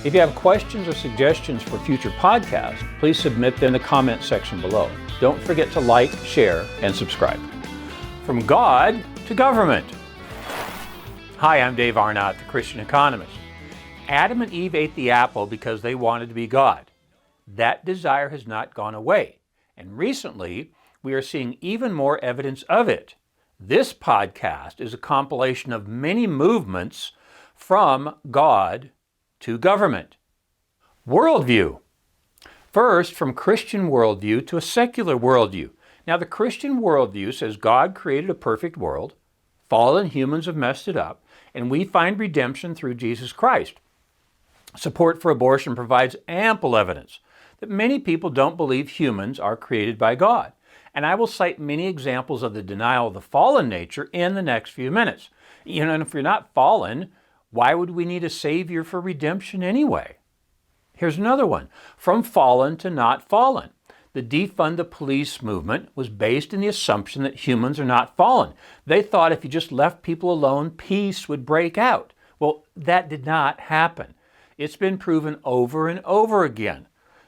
If you have questions or suggestions for future podcasts, please submit them in the comment section below. Don't forget to like, share, and subscribe. From God to government. Hi, I'm Dave Arnott, the Christian Economist. Adam and Eve ate the apple because they wanted to be God. That desire has not gone away, and recently we are seeing even more evidence of it. This podcast is a compilation of many movements from God to government. Worldview. First, from Christian worldview to a secular worldview. Now, the Christian worldview says God created a perfect world, fallen humans have messed it up, and we find redemption through Jesus Christ. Support for abortion provides ample evidence that many people don't believe humans are created by God. And I will cite many examples of the denial of the fallen nature in the next few minutes. And if you're not fallen, why would we need a Savior for redemption anyway? Here's another one. From fallen to not fallen. The defund the police movement was based in the assumption that humans are not fallen. They thought if you just left people alone, peace would break out. Well, that did not happen. It's been proven over and over again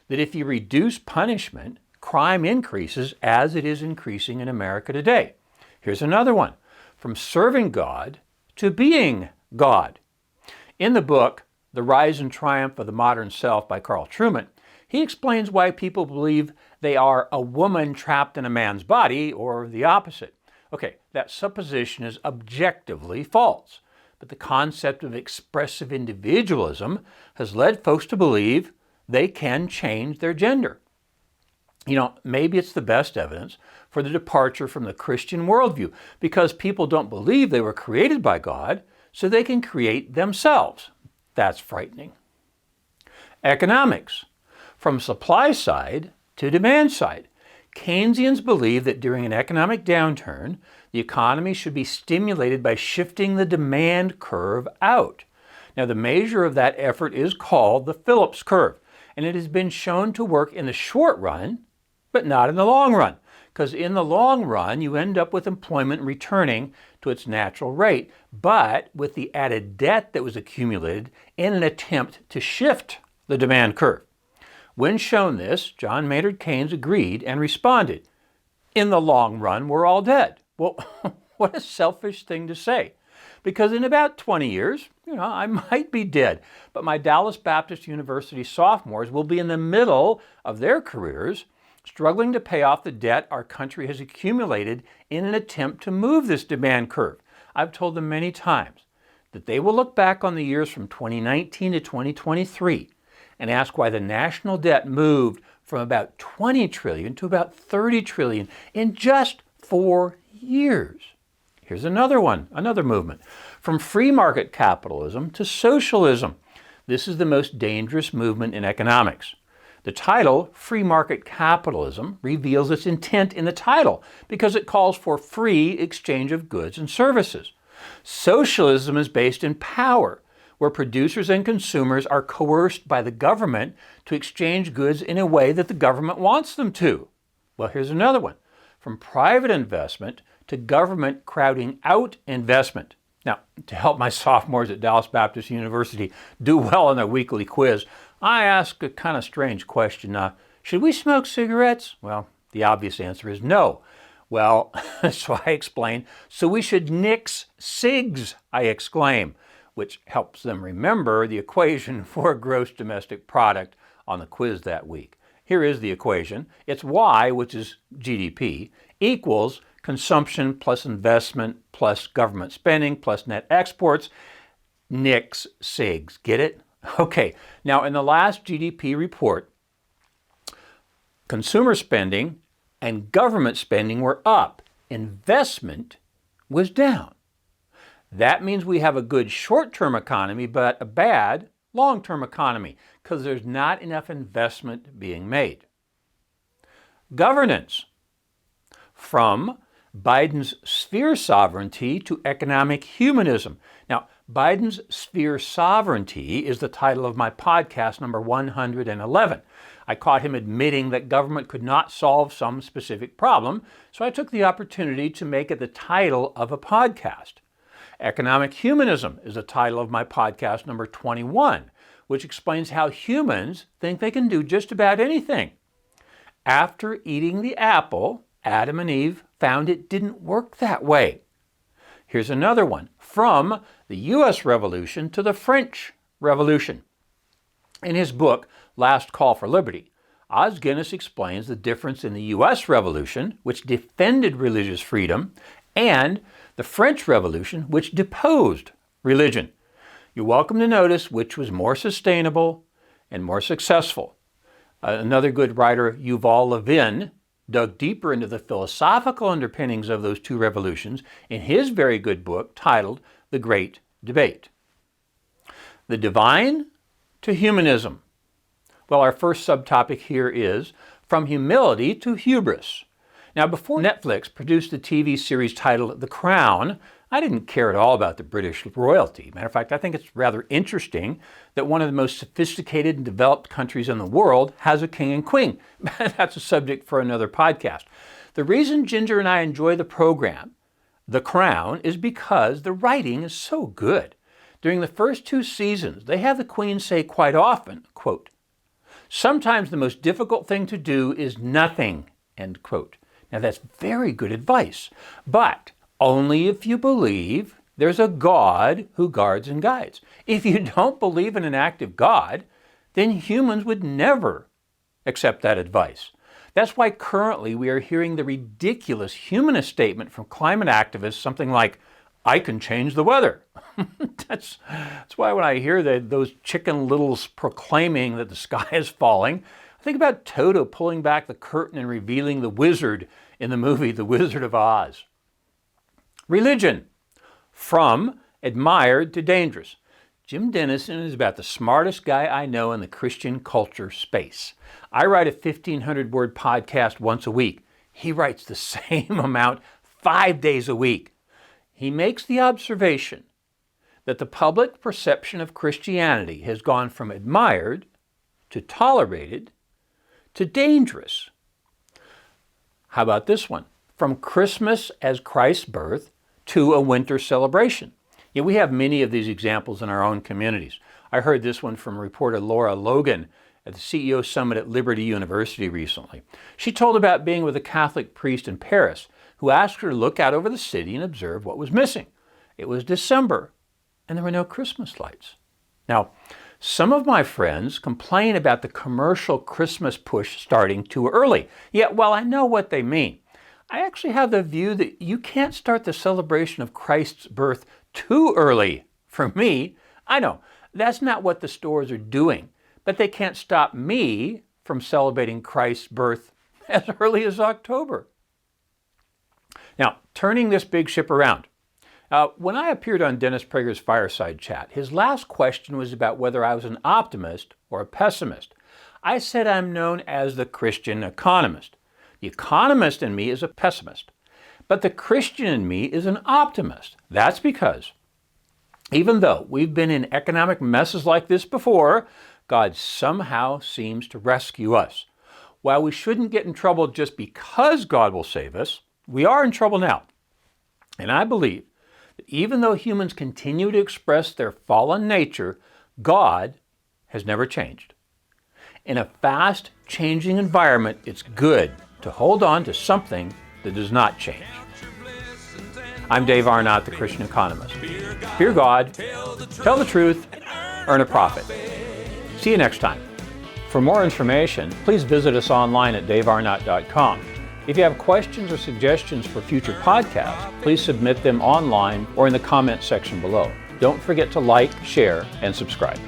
that if you reduce punishment, crime increases as it is increasing in America today. Here's another one. From serving God to being God. In the book, The Rise and Triumph of the Modern Self by Carl Trueman, he explains why people believe they are a woman trapped in a man's body or the opposite. Okay, that supposition is objectively false, but the concept of expressive individualism has led folks to believe they can change their gender. Maybe it's the best evidence for the departure from the Christian worldview because people don't believe they were created by God, so they can create themselves. That's frightening. Economics. From supply side to demand side. Keynesians believe that during an economic downturn, the economy should be stimulated by shifting the demand curve out. Now, the measure of that effort is called the Phillips curve, and it has been shown to work in the short run, but not in the long run, because in the long run, you end up with employment returning to its natural rate, but with the added debt that was accumulated in an attempt to shift the demand curve. When shown this, John Maynard Keynes agreed and responded, "In the long run, we're all dead." Well, what a selfish thing to say. Because in about 20 years, I might be dead, but my Dallas Baptist University sophomores will be in the middle of their careers, struggling to pay off the debt our country has accumulated in an attempt to move this demand curve. I've told them many times that they will look back on the years from 2019 to 2023 and ask why the national debt moved from about 20 trillion to about 30 trillion in just 4 years. Here's another one, another movement. From free market capitalism to socialism. This is the most dangerous movement in economics. The title, Free Market Capitalism, reveals its intent in the title because it calls for free exchange of goods and services. Socialism is based in power, where producers and consumers are coerced by the government to exchange goods in a way that the government wants them to. Well, here's another one. From private investment to government crowding out investment. Now, to help my sophomores at Dallas Baptist University do well on their weekly quiz, I ask a kind of strange question. Should we smoke cigarettes? Well, the obvious answer is no. Well, so I explain, so we should nix cigs, I exclaim, which helps them remember the equation for gross domestic product on the quiz that week. Here is the equation. It's Y, which is GDP, equals consumption plus investment plus government spending plus net exports, nix cigs. Get it? Okay, now in the last GDP report, consumer spending and government spending were up. Investment was down. That means we have a good short-term economy, but a bad long-term economy because there's not enough investment being made. Governance. From Biden's sphere sovereignty to economic humanism. Now, Biden's sphere sovereignty is the title of my podcast number 111. I caught him admitting that government could not solve some specific problem, so I took the opportunity to make it the title of a podcast. Economic humanism is the title of my podcast number 21, which explains how humans think they can do just about anything. After eating the apple, Adam and Eve found it didn't work that way. Here's another one, from the U.S. Revolution to the French Revolution. In his book, Last Call for Liberty, Os Guinness explains the difference in the U.S. Revolution, which defended religious freedom, and the French Revolution, which deposed religion. You're welcome to notice which was more sustainable and more successful. Another good writer, Yuval Levin, dug deeper into the philosophical underpinnings of those two revolutions in his very good book titled The Great Debate. The divine to humanism. Well, our first subtopic here is from humility to hubris. Now, before Netflix produced the TV series titled The Crown, I didn't care at all about the British royalty. Matter of fact, I think it's rather interesting that one of the most sophisticated and developed countries in the world has a king and queen. That's a subject for another podcast. The reason Ginger and I enjoy the program, The Crown, is because the writing is so good. During the first 2 seasons, they have the queen say quite often, quote, "Sometimes the most difficult thing to do is nothing," end quote. Now that's very good advice, but only if you believe there's a God who guards and guides. If you don't believe in an active God, then humans would never accept that advice. That's why currently we are hearing the ridiculous humanist statement from climate activists, something like, "I can change the weather." That's why when I hear those Chicken Littles proclaiming that the sky is falling, I think about Toto pulling back the curtain and revealing the wizard in the movie The Wizard of Oz. Religion, from admired to dangerous. Jim Dennison is about the smartest guy I know in the Christian culture space. I write a 1,500-word podcast once a week. He writes the same amount 5 days a week. He makes the observation that the public perception of Christianity has gone from admired to tolerated to dangerous. How about this one? From Christmas as Christ's birth to a winter celebration. Yeah, we have many of these examples in our own communities. I heard this one from reporter Laura Logan at the CEO Summit at Liberty University recently. She told about being with a Catholic priest in Paris who asked her to look out over the city and observe what was missing. It was December, and there were no Christmas lights. Now, some of my friends complain about the commercial Christmas push starting too early. Yet, while I know what they mean, I actually have the view that you can't start the celebration of Christ's birth too early. For me, I know that's not what the stores are doing, but they can't stop me from celebrating Christ's birth as early as October. Now, turning this big ship around. When I appeared on Dennis Prager's Fireside Chat, his last question was about whether I was an optimist or a pessimist. I said I'm known as the Christian Economist. The economist in me is a pessimist, but the Christian in me is an optimist. That's because even though we've been in economic messes like this before, God somehow seems to rescue us. While we shouldn't get in trouble just because God will save us, we are in trouble now. And I believe that even though humans continue to express their fallen nature, God has never changed. In a fast-changing environment, it's good to hold on to something that does not change. I'm Dave Arnott, the Christian Economist. Fear God, tell the truth, earn a profit. See you next time. For more information, please visit us online at davearnott.com. If you have questions or suggestions for future podcasts, please submit them online or in the comments section below. Don't forget to like, share, and subscribe.